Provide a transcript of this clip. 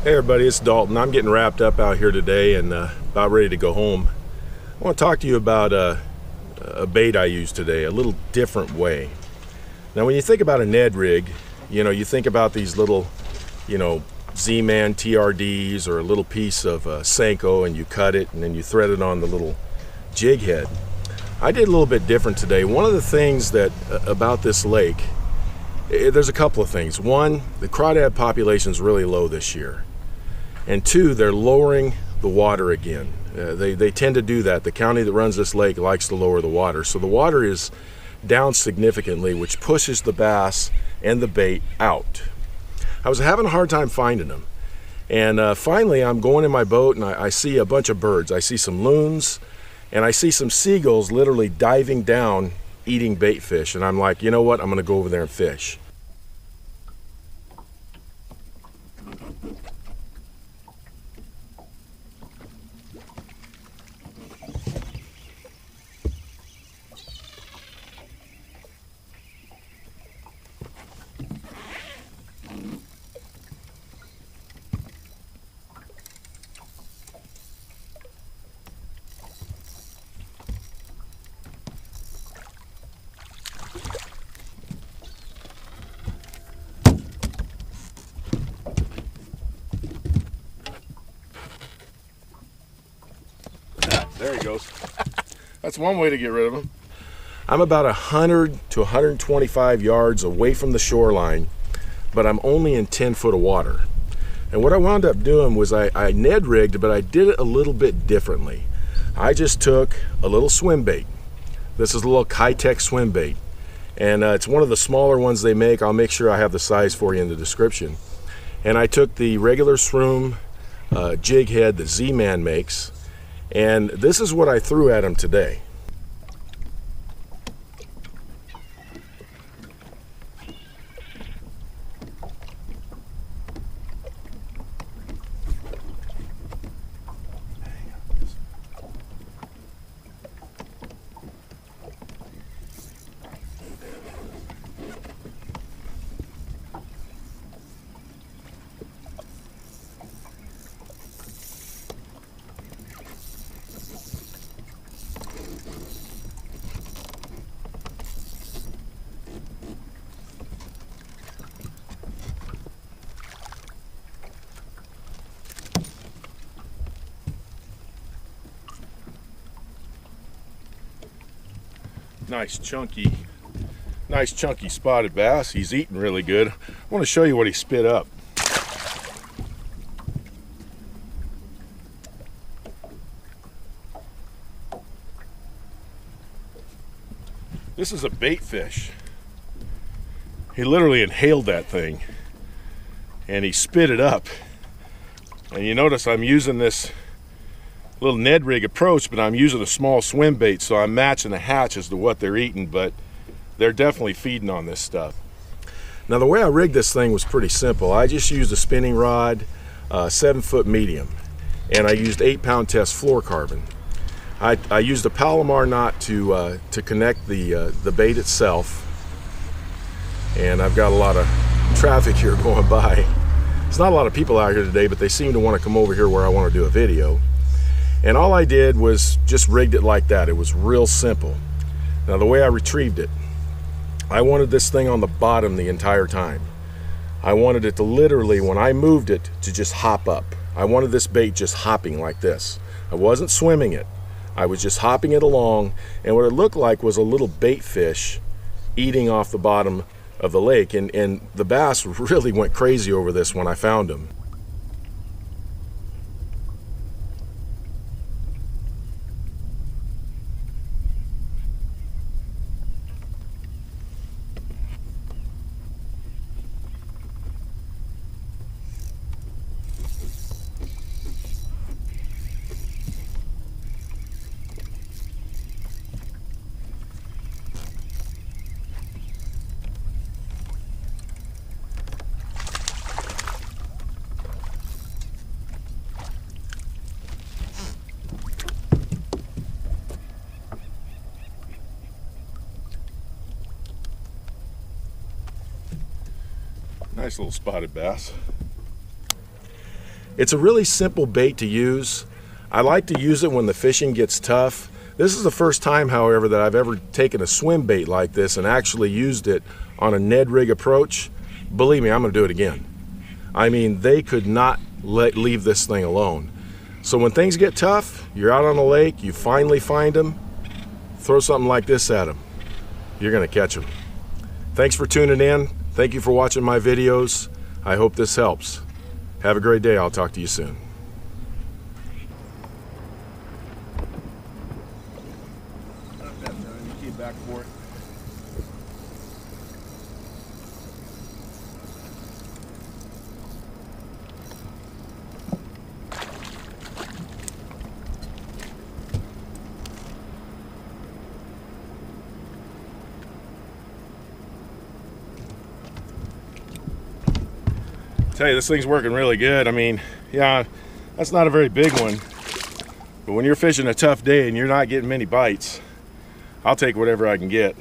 Hey everybody, it's Dalton. I'm getting wrapped up out here today and about ready to go home. I want to talk to you about a bait I used today, a little different way. Now when you think about a Ned rig, you think about these little, Z-Man TRDs or a little piece of Senko, and you cut it and then you thread it on the little jig head. I did a little bit different today. One of the things that about this lake, there's a couple of things. One, the crawdad population is really low this year. And two, they're lowering the water again. They tend to do that. The county that runs this lake likes to lower the water. So the water is down significantly, which pushes the bass and the bait out. I was having a hard time finding them. And finally, I'm going in my boat and I see a bunch of birds. I see some loons and I see some seagulls literally diving down, eating bait fish. And I'm like, you know what? I'm going to go over there and fish. There he goes. That's one way to get rid of him. I'm about 100 to 125 yards away from the shoreline, but I'm only in 10 foot of water. And what I wound up doing was I Ned rigged, but I did it a little bit differently. I just took a little swim bait. This is a little Keitech swim bait. And it's one of the smaller ones they make. I'll make sure I have the size for you in the description. And I took the regular Shroomz jig head that Z-Man makes. And this is what I threw at him today. Nice chunky spotted bass. He's eating really good. I want to show you what he spit up. This is a bait fish. He literally inhaled that thing and he spit it up. And you notice I'm using this little Ned rig approach, but I'm using a small swim bait, so I'm matching the hatch as to what they're eating, but they're definitely feeding on this stuff. Now the way I rigged this thing was pretty simple. I just used a spinning rod, 7 foot medium, and I used 8-pound test fluorocarbon. I used a Palomar knot to connect the bait itself, and I've got a lot of traffic here going by. There's not a lot of people out here today, but they seem to want to come over here where I want to do a video. And all I did was just rigged it like that. It was real simple. Now the way I retrieved it, I wanted this thing on the bottom the entire time. I wanted it to literally, when I moved it, to just hop up. I wanted this bait just hopping like this. I wasn't swimming it. I was just hopping it along, and what it looked like was a little bait fish eating off the bottom of the lake. And the bass really went crazy over this when I found him. Nice little spotted bass. It's a really simple bait to use. I like to use it when the fishing gets tough. This is the first time, however, that I've ever taken a swim bait like this and actually used it on a Ned rig approach. Believe me, I'm gonna do it again. I mean, they could not leave this thing alone. So when things get tough, you're out on the lake, you finally find them, throw something like this at them. You're gonna catch them. Thanks for tuning in. Thank you for watching my videos. I hope this helps. Have a great day. I'll talk to you soon. Back for it. Tell you, this thing's working really good. I mean, yeah, that's not a very big one, but when you're fishing a tough day and you're not getting many bites, I'll take whatever I can get.